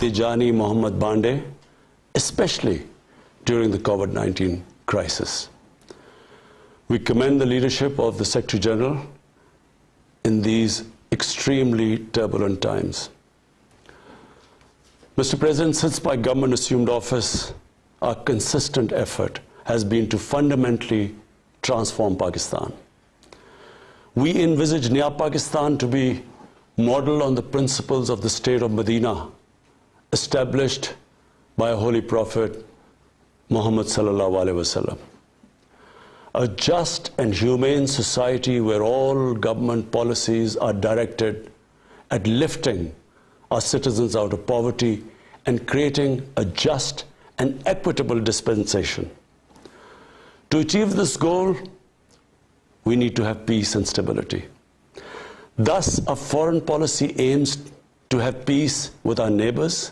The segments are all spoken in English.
Tijani Mohammed Bande, especially during the COVID-19 crisis. We commend the leadership of the Secretary General in these extremely turbulent times. Mr. President, since my government assumed office, our consistent effort has been to fundamentally transform Pakistan. We envisage Naya Pakistan to be modeled on the principles of the state of Medina, established by a holy prophet, Muhammad sallallahu alaihi wasallam. A just and humane society where all government policies are directed at lifting our citizens out of poverty and creating a just and equitable dispensation. To achieve this goal, we need to have peace and stability. Thus, our foreign policy aims to have peace with our neighbors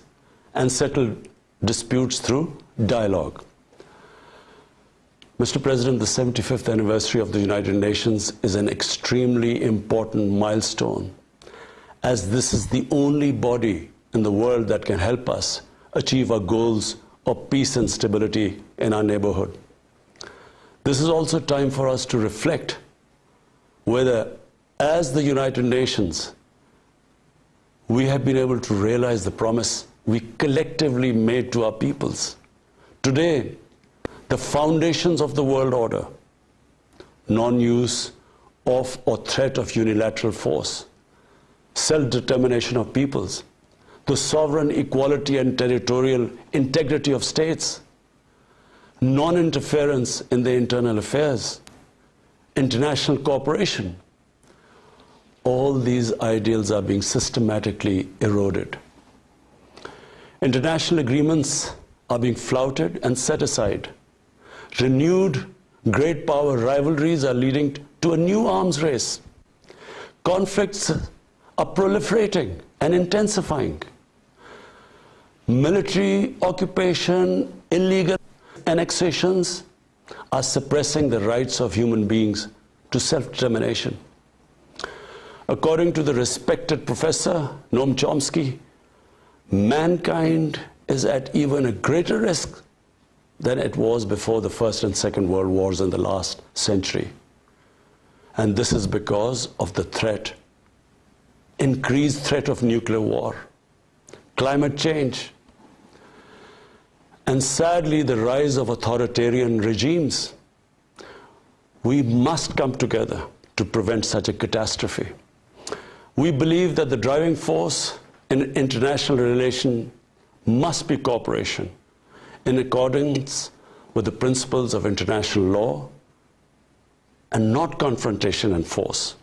and settle disputes through dialogue. Mr. President, the 75th anniversary of the United Nations is an extremely important milestone, as this is the only body in the world that can help us achieve our goals of peace and stability in our neighborhood. This is also time for us to reflect whether, as the United Nations, we have been able to realize the promise we collectively made to our peoples. Today, the foundations of the world order, non-use of or threat of unilateral force, self-determination of peoples, the sovereign equality and territorial integrity of states, non-interference in their internal affairs, international cooperation, all these ideals are being systematically eroded. International agreements are being flouted and set aside. Renewed great power rivalries are leading to a new arms race. Conflicts are proliferating and intensifying. Military occupation, illegal annexations are suppressing the rights of human beings to self-determination. According to the respected professor Noam Chomsky, mankind is at even a greater risk than it was before the First and Second World Wars in the last century. And this is because of the threat, increased threat of nuclear war, climate change, and sadly the rise of authoritarian regimes. We must come together to prevent such a catastrophe. We believe that the driving force in international relations must be cooperation in accordance with the principles of international law and not confrontation and force.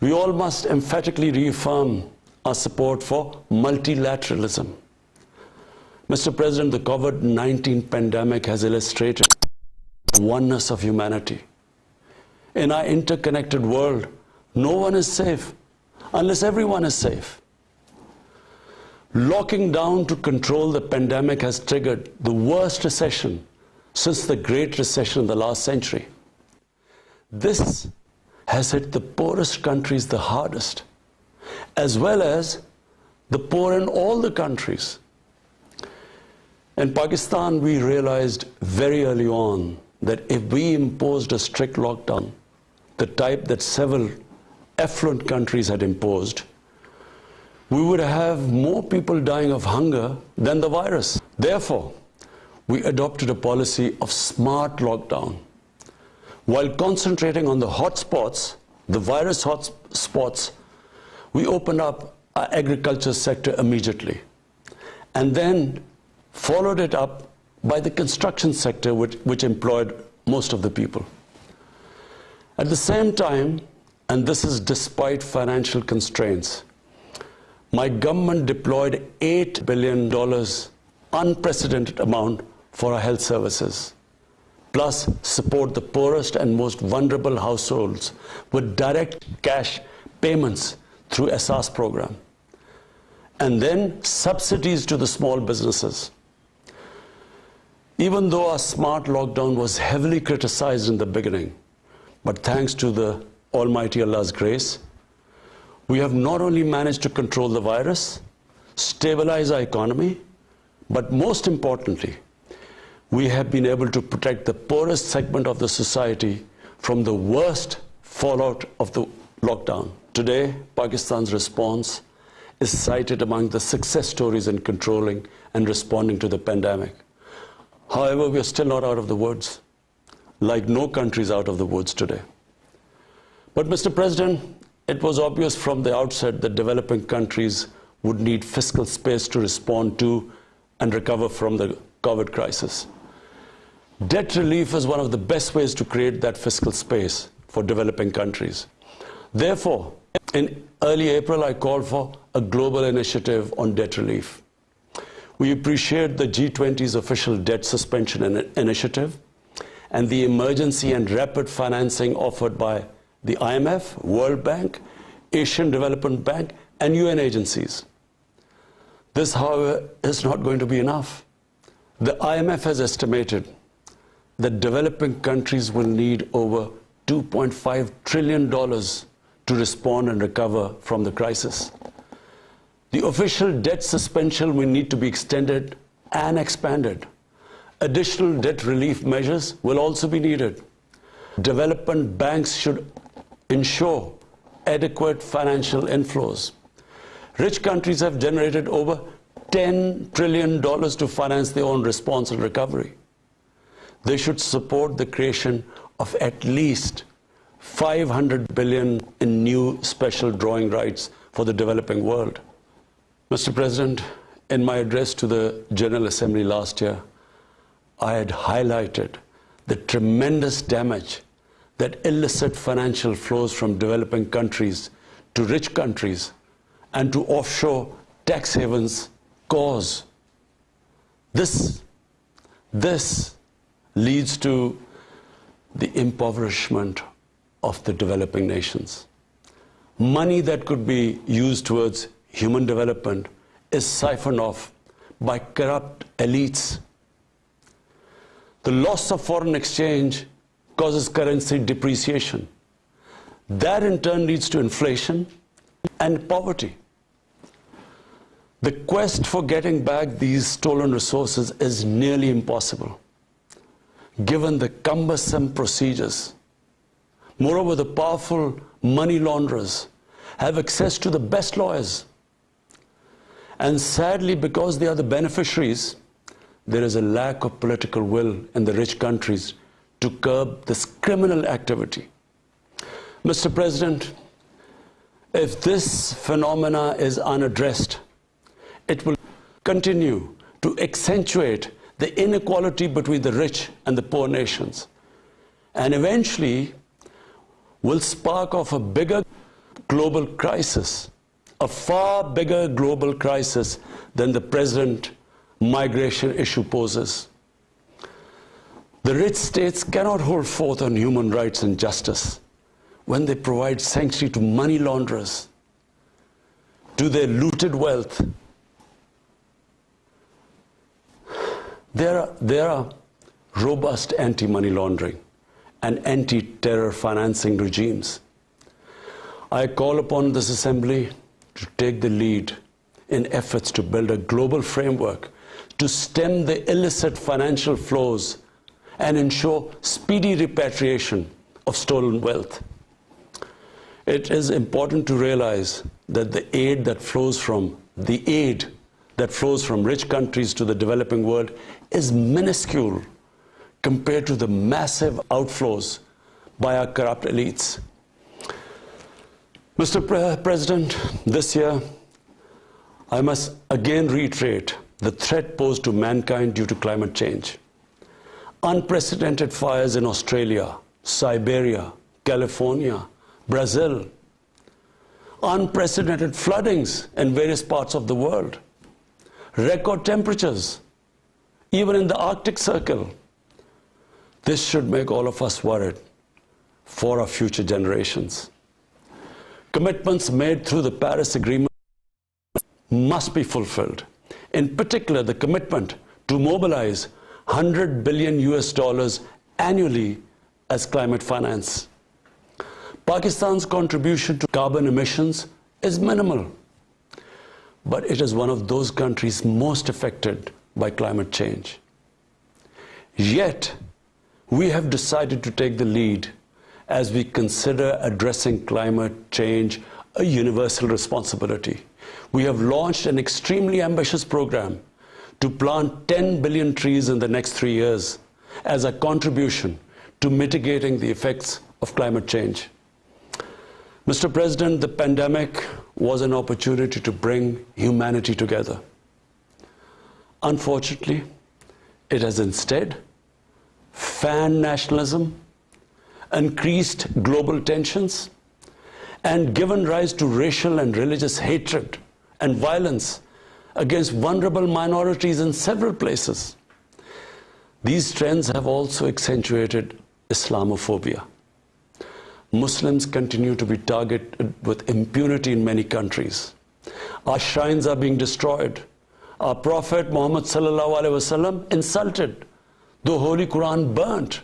We all must emphatically reaffirm our support for multilateralism. Mr. President, the COVID-19 pandemic has illustrated the oneness of humanity. In our interconnected world, no one is safe unless everyone is safe. Locking down to control the pandemic has triggered the worst recession since the Great Recession in the last century. This has hit the poorest countries the hardest, as well as the poor in all the countries. In Pakistan, we realized very early on that if we imposed a strict lockdown, the type that several affluent countries had imposed, we would have more people dying of hunger than the virus. Therefore, we adopted a policy of smart lockdown. While concentrating on the hotspots, the virus hotspots, we opened up our agriculture sector immediately, and then followed it up by the construction sector, which employed most of the people. At the same time, and this is despite financial constraints, my government deployed $8 billion, unprecedented amount, for our health services, plus support the poorest and most vulnerable households with direct cash payments through SARS program, and then subsidies to the small businesses. Even though our smart lockdown was heavily criticized in the beginning, but thanks to the Almighty Allah's grace, we have not only managed to control the virus, stabilize our economy, but most importantly, we have been able to protect the poorest segment of the society from the worst fallout of the lockdown. Today, Pakistan's response is cited among the success stories in controlling and responding to the pandemic. However, we are still not out of the woods, like no country is out of the woods today. But Mr. President, it was obvious from the outset that developing countries would need fiscal space to respond to and recover from the COVID crisis. Debt relief is one of the best ways to create that fiscal space for developing countries. Therefore, in early April, I called for a global initiative on debt relief. We appreciate the G20's official debt suspension initiative and the emergency and rapid financing offered by the IMF, World Bank, Asian Development Bank, and UN agencies. This, however, is not going to be enough. The IMF has estimated that developing countries will need over $2.5 trillion to respond and recover from the crisis. The official debt suspension will need to be extended and expanded. Additional debt relief measures will also be needed. Development banks should ensure adequate financial inflows. Rich countries have generated over $10 trillion to finance their own response and recovery. They should support the creation of at least $500 billion in new special drawing rights for the developing world. Mr. President, in my address to the General Assembly last year, I had highlighted the tremendous damage that illicit financial flows from developing countries to rich countries and to offshore tax havens cause. This leads to the impoverishment of the developing nations. Money that could be used towards human development is siphoned off by corrupt elites. The loss of foreign exchange causes currency depreciation. That in turn leads to inflation and poverty. The quest for getting back these stolen resources is nearly impossible, given the cumbersome procedures. Moreover, the powerful money launderers have access to the best lawyers. And sadly, because they are the beneficiaries, there is a lack of political will in the rich countries to curb this criminal activity. Mr. President, if this phenomena is unaddressed, it will continue to accentuate the inequality between the rich and the poor nations, and eventually will spark off a bigger global crisis, a far bigger global crisis than the present migration issue poses. The rich states cannot hold forth on human rights and justice when they provide sanctuary to money launderers, to their looted wealth. There are robust anti-money laundering and anti-terror financing regimes. I call upon this Assembly to take the lead in efforts to build a global framework to stem the illicit financial flows and ensure speedy repatriation of stolen wealth. It is important to realize that the aid that flows from rich countries to the developing world is minuscule compared to the massive outflows by our corrupt elites. Mr. President, this year, I must again reiterate the threat posed to mankind due to climate change. Unprecedented fires in Australia, Siberia, California, Brazil. Unprecedented floodings in various parts of the world. Record temperatures, even in the Arctic Circle. This should make all of us worried for our future generations. Commitments made through the Paris Agreement must be fulfilled. In particular, the commitment to mobilize $100 billion annually as climate finance. Pakistan's contribution to carbon emissions is minimal. but it is one of those countries most affected by climate change. Yet, we have decided to take the lead as we consider addressing climate change a universal responsibility. We have launched an extremely ambitious program to plant 10 billion trees in the next 3 years as a contribution to mitigating the effects of climate change. Mr. President, the pandemic was an opportunity to bring humanity together. Unfortunately, it has instead fanned nationalism, increased global tensions, and given rise to racial and religious hatred and violence against vulnerable minorities in several places. These trends have also accentuated Islamophobia. Muslims continue to be targeted with impunity in many countries. Our shrines are being destroyed. Our Prophet Muhammad sallallahu alaihi wasallam insulted. The Holy Quran burnt.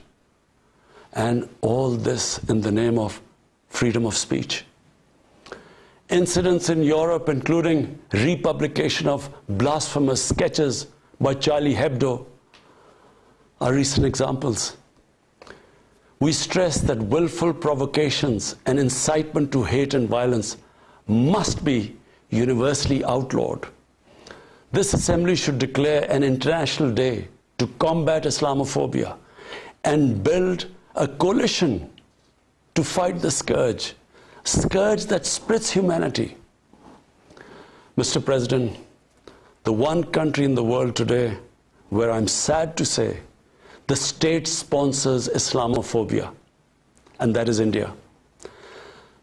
And all this in the name of freedom of speech. Incidents in Europe, including republication of blasphemous sketches by Charlie Hebdo, are recent examples. We stress that willful provocations and incitement to hate and violence must be universally outlawed. This assembly should declare an international day to combat Islamophobia and build a coalition to fight the scourge that splits humanity. Mr. President, the one country in the world today where I'm sad to say the state sponsors Islamophobia, and that is India.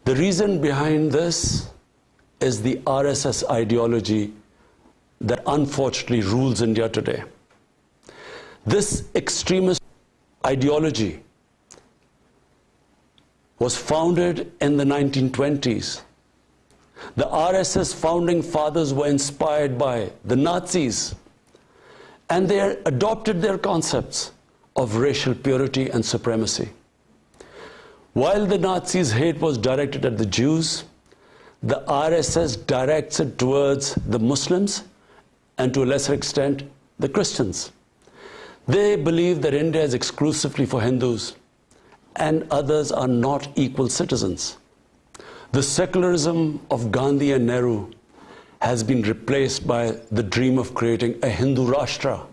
The reason behind this is the RSS ideology that unfortunately rules India today. This extremist ideology was founded in the 1920s. The RSS founding fathers were inspired by the Nazis, and they adopted their concepts of racial purity and supremacy. While the Nazis' hate was directed at the Jews, the RSS directs it towards the Muslims and to a lesser extent the Christians. They believe that India is exclusively for Hindus and others are not equal citizens. The secularism of Gandhi and Nehru has been replaced by the dream of creating a Hindu Rashtra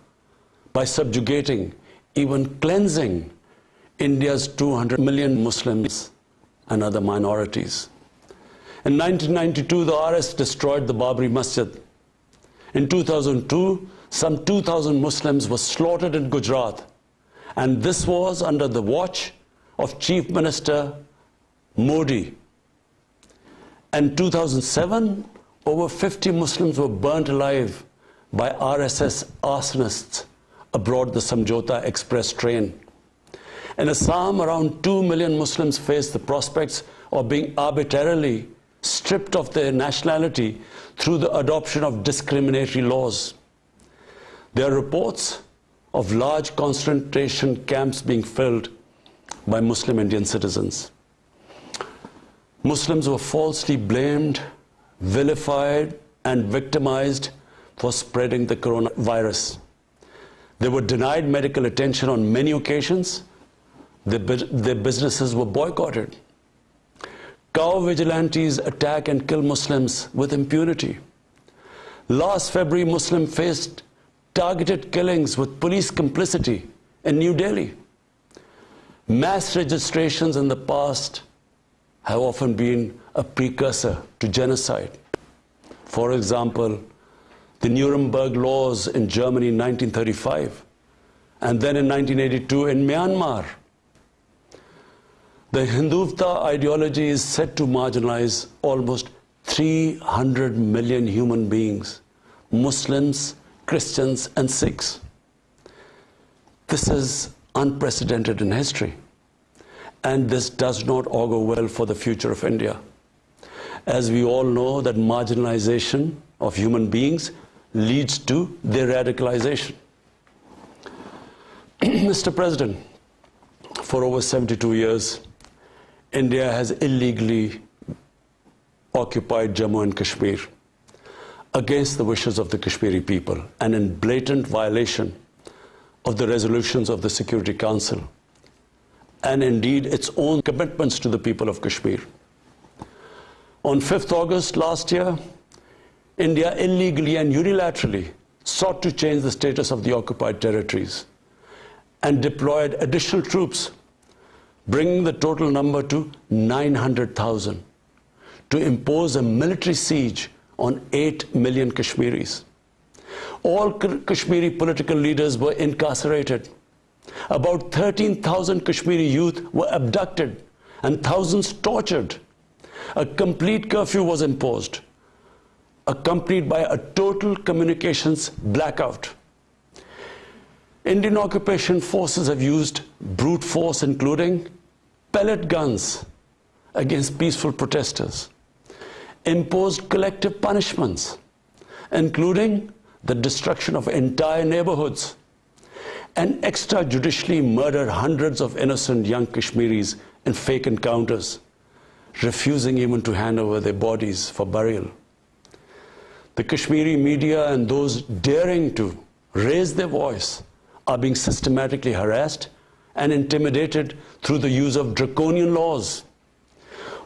by subjugating, even cleansing, India's 200 million Muslims and other minorities. In 1992, the RS destroyed the Babri Masjid. In 2002, some 2,000 Muslims were slaughtered in Gujarat, and this was under the watch of Chief Minister Modi. In 2007, over 50 Muslims were burnt alive by RSS arsonists aboard the Samjhauta Express train. In Assam, around 2 million Muslims face the prospects of being arbitrarily stripped of their nationality through the adoption of discriminatory laws. There are reports of large concentration camps being filled by Muslim Indian citizens. Muslims were falsely blamed, vilified, and victimized for spreading the coronavirus. They were denied medical attention on many occasions. Their businesses were boycotted. Cow vigilantes attack and kill Muslims with impunity. Last February, Muslims faced targeted killings with police complicity in New Delhi. Mass registrations in the past have often been a precursor to genocide. For example, the Nuremberg laws in Germany in 1935, and then in 1982 in Myanmar. The Hindutva ideology is said to marginalize almost 300 million human beings, Muslims, Christians, and Sikhs. This is unprecedented in history, and this does not augur well for the future of India. As we all know, that marginalization of human beings leads to their radicalization. Mr. President, for over 72 years, India has illegally occupied Jammu and Kashmir. against the wishes of the Kashmiri people and in blatant violation of the resolutions of the Security Council and indeed its own commitments to the people of Kashmir. On 5th August last year, India illegally and unilaterally sought to change the status of the occupied territories and deployed additional troops, bringing the total number to 900,000, to impose a military siege on 8 million Kashmiris. All Kashmiri political leaders were incarcerated. About 13,000 Kashmiri youth were abducted and thousands tortured. A complete curfew was imposed, accompanied by a total communications blackout. Indian occupation forces have used brute force, including pellet guns against peaceful protesters, imposed collective punishments, including the destruction of entire neighborhoods, and extrajudicially murdered hundreds of innocent young Kashmiris in fake encounters, refusing even to hand over their bodies for burial. The Kashmiri media and those daring to raise their voice are being systematically harassed and intimidated through the use of draconian laws.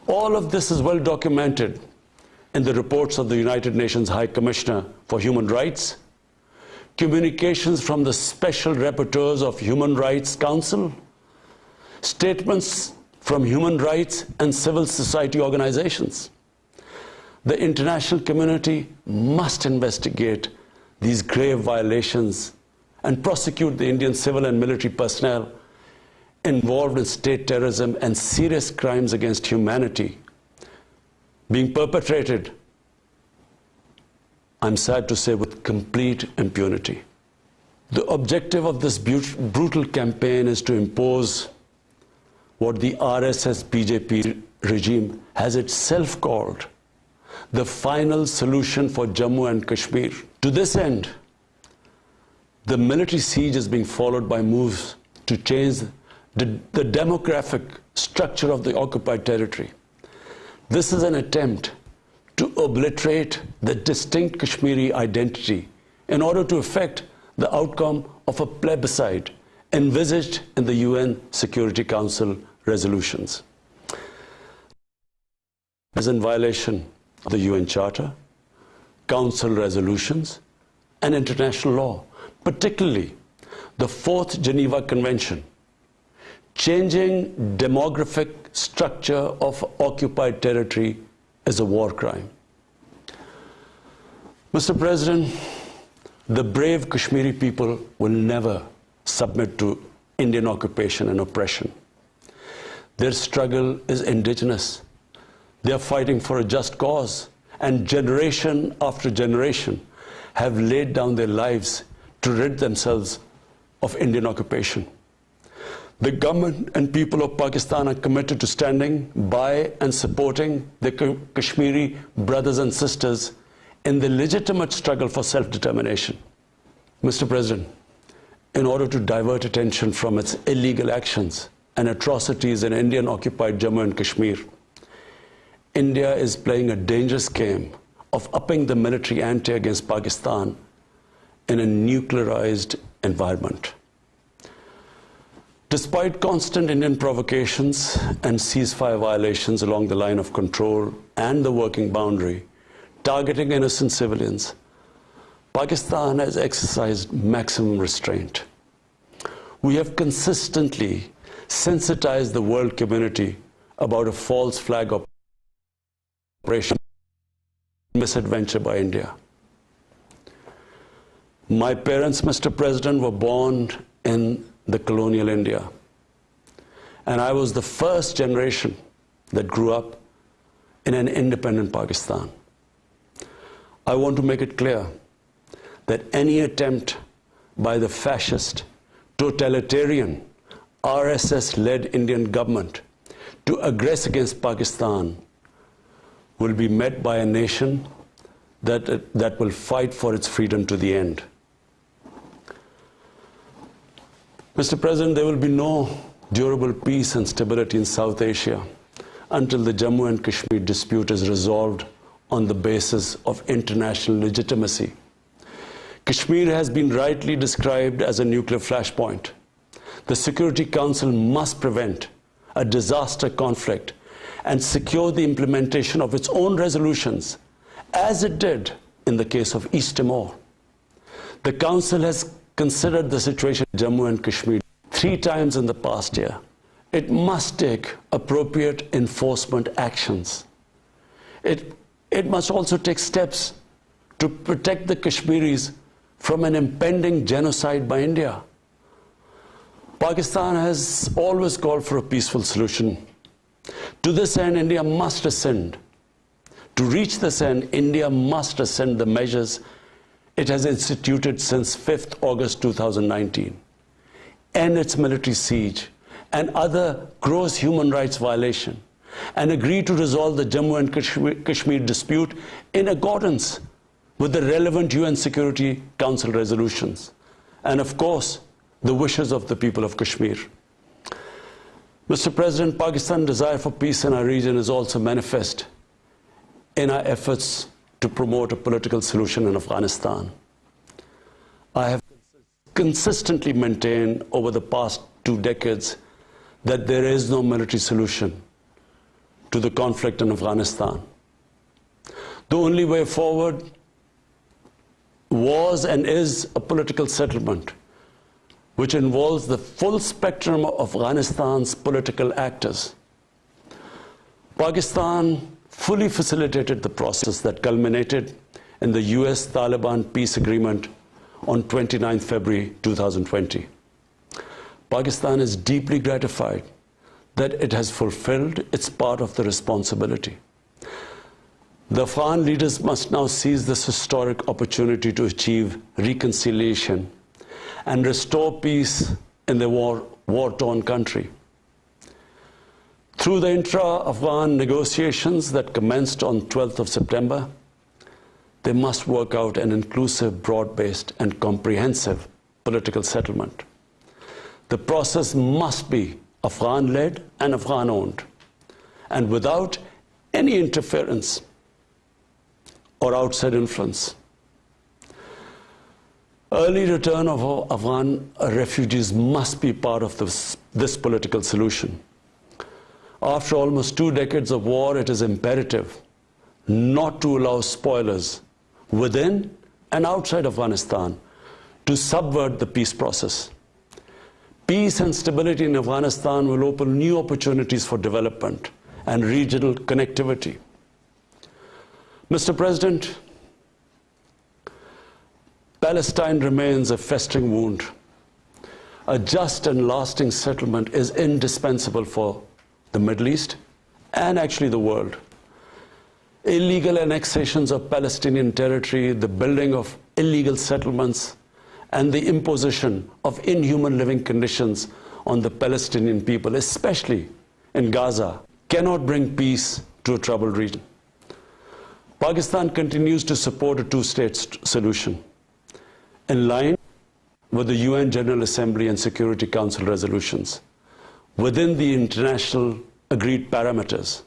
All of this is well documented in the reports of the United Nations High Commissioner for Human Rights, communications from the Special Rapporteurs of Human Rights Council, statements from human rights and civil society organizations. The international community must investigate these grave violations and prosecute the Indian civil and military personnel involved in state terrorism and serious crimes against humanity being perpetrated, I'm sad to say, with complete impunity. The objective of this brutal campaign is to impose what the RSS-BJP regime has itself called the final solution for Jammu and Kashmir. To this end, the military siege is being followed by moves to change the demographic structure of the occupied territory. This is an attempt to obliterate the distinct Kashmiri identity in order to affect the outcome of a plebiscite envisaged in the UN Security Council resolutions. This is in violation of the UN Charter, Council resolutions, and international law, particularly the 4th Geneva Convention. Changing demographic structure of occupied territory is a war crime. Mr. President, the brave Kashmiri people will never submit to Indian occupation and oppression. Their struggle is indigenous. They are fighting for a just cause, and generation after generation have laid down their lives to rid themselves of Indian occupation. The government and people of Pakistan are committed to standing by and supporting their Kashmiri brothers and sisters in the legitimate struggle for self-determination. Mr. President, in order to divert attention from its illegal actions and atrocities in Indian-occupied Jammu and Kashmir, India is playing a dangerous game of upping the military ante against Pakistan in a nuclearized environment. Despite constant Indian provocations and ceasefire violations along the line of control and the working boundary, targeting innocent civilians, Pakistan has exercised maximum restraint. We have consistently sensitized the world community about a false flag operation, misadventure by India. My parents, Mr. President, were born in the colonial India, and I was the first generation that grew up in an independent Pakistan. I want to make it clear that any attempt by the fascist, totalitarian, RSS-led Indian government to aggress against Pakistan will be met by a nation that will fight for its freedom to the end. Mr. President, there will be no durable peace and stability in South Asia until the Jammu and Kashmir dispute is resolved on the basis of international legitimacy. Kashmir has been rightly described as a nuclear flashpoint. The Security Council must prevent a disaster conflict and secure the implementation of its own resolutions, as it did in the case of East Timor. The Council has considered the situation in Jammu and Kashmir 3 times in the past year. It must take appropriate enforcement actions. It must also take steps to protect the Kashmiris from an impending genocide by India. Pakistan has always called for a peaceful solution. To this end, India must ascend. To reach this end, India must ascend the measures it has instituted since 5th August 2019, end its military siege and other gross human rights violation, and agree to resolve the Jammu and Kashmir dispute in accordance with the relevant UN Security Council resolutions, and of course, the wishes of the people of Kashmir. Mr. President, Pakistan's desire for peace in our region is also manifest in our efforts to promote a political solution in Afghanistan. I have consistently maintained over the past 2 decades that there is no military solution to the conflict in Afghanistan. The only way forward was and is a political settlement which involves the full spectrum of Afghanistan's political actors. Pakistan fully facilitated the process that culminated in the US-Taliban peace agreement on 29 February 2020. Pakistan is deeply gratified that it has fulfilled its part of the responsibility. The Afghan leaders must now seize this historic opportunity to achieve reconciliation and restore peace in the war-torn country. Through the intra-Afghan negotiations that commenced on 12th of September, they must work out an inclusive, broad-based and comprehensive political settlement. The process must be Afghan-led and Afghan-owned, and without any interference or outside influence. Early return of Afghan refugees must be part of this political solution. After almost 2 decades of war, it is imperative not to allow spoilers within and outside Afghanistan to subvert the peace process. Peace and stability in Afghanistan will open new opportunities for development and regional connectivity. Mr. President, Palestine remains a festering wound. A just and lasting settlement is indispensable for the Middle East and actually the world. Illegal annexations of Palestinian territory, the building of illegal settlements, and the imposition of inhuman living conditions on the Palestinian people, especially in Gaza, cannot bring peace to a troubled region. Pakistan continues to support a 2-state solution in line with the UN General Assembly and Security Council resolutions within the international agreed parameters,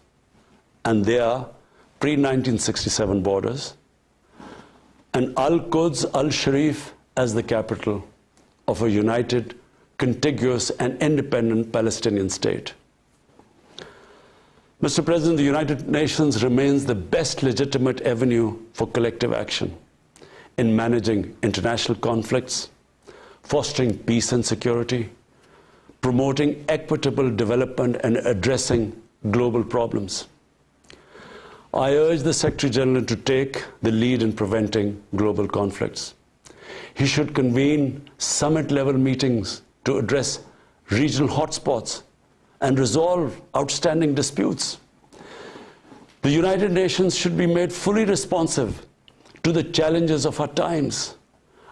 and they are pre-1967 borders and Al-Quds Al-Sharif as the capital of a united, contiguous and independent Palestinian state. Mr. President, the United Nations remains the best legitimate avenue for collective action in managing international conflicts, fostering peace and security, promoting equitable development and addressing global problems. I urge the Secretary General to take the lead in preventing global conflicts. He should convene summit-level meetings to address regional hotspots and resolve outstanding disputes. The United Nations should be made fully responsive to the challenges of our times.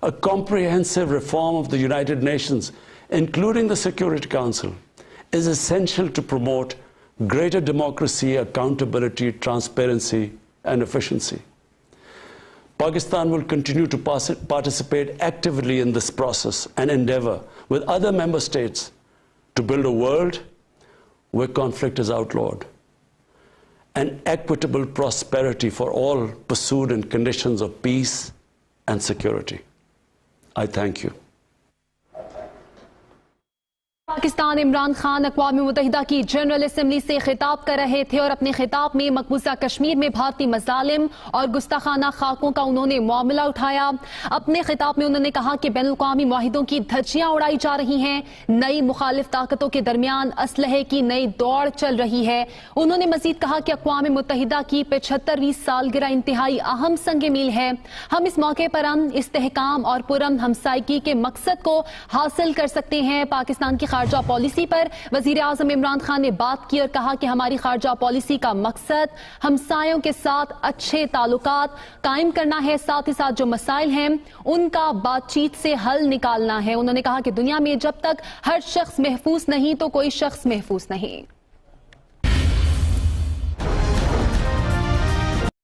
A comprehensive reform of the United Nations, including the Security Council, is essential to promote greater democracy, accountability, transparency, and efficiency. Pakistan will continue to participate actively in this process and endeavor with other member states to build a world where conflict is outlawed and equitable prosperity for all pursued in conditions of peace and security. I thank you. Pakistan Imran Khan अक़वाम मुत्तहिदा की general assembly से खिताब कर रहे थे और अपने खिताब में मकबूजा कश्मीर में भारतीय मज़ालिम और गुस्ताखाना खाकों का उन्होंने मामला उठाया। अपने खिताब में उन्होंने कहा कि बैनुल-अक़वामी मुआहिदों की धज्जियां उड़ाई जा रही हैं, नई मुखालिफ ताकतों के दरमियान असलहे की नई दौड़ चल रही है। उन्होंने मजीद कहा कि अक़वाम मुत्तहिदा की 75वीं सालगिरह इंतहाई अहम संग मील है। हम इस मौके पर अमन, इस्तेहकाम और पुरअमन हमसायगी के मकसद को हासिल कर सकते हैं। पाकिस्तान की खारजा पॉलिसी पर वजीर आजम इमरान खान ने बात की और कहा कि हमारी खारजा पॉलिसी का मकसद हमसायों के साथ अच्छे ताल्लुकात कायम करना है, साथ ही साथ जो मसाइल हैं उनका बातचीत से हल निकालना है। उन्होंने कहा कि दुनिया में जब तक हर शख्स महफूज नहीं तो कोई शख्स महफूज नहीं।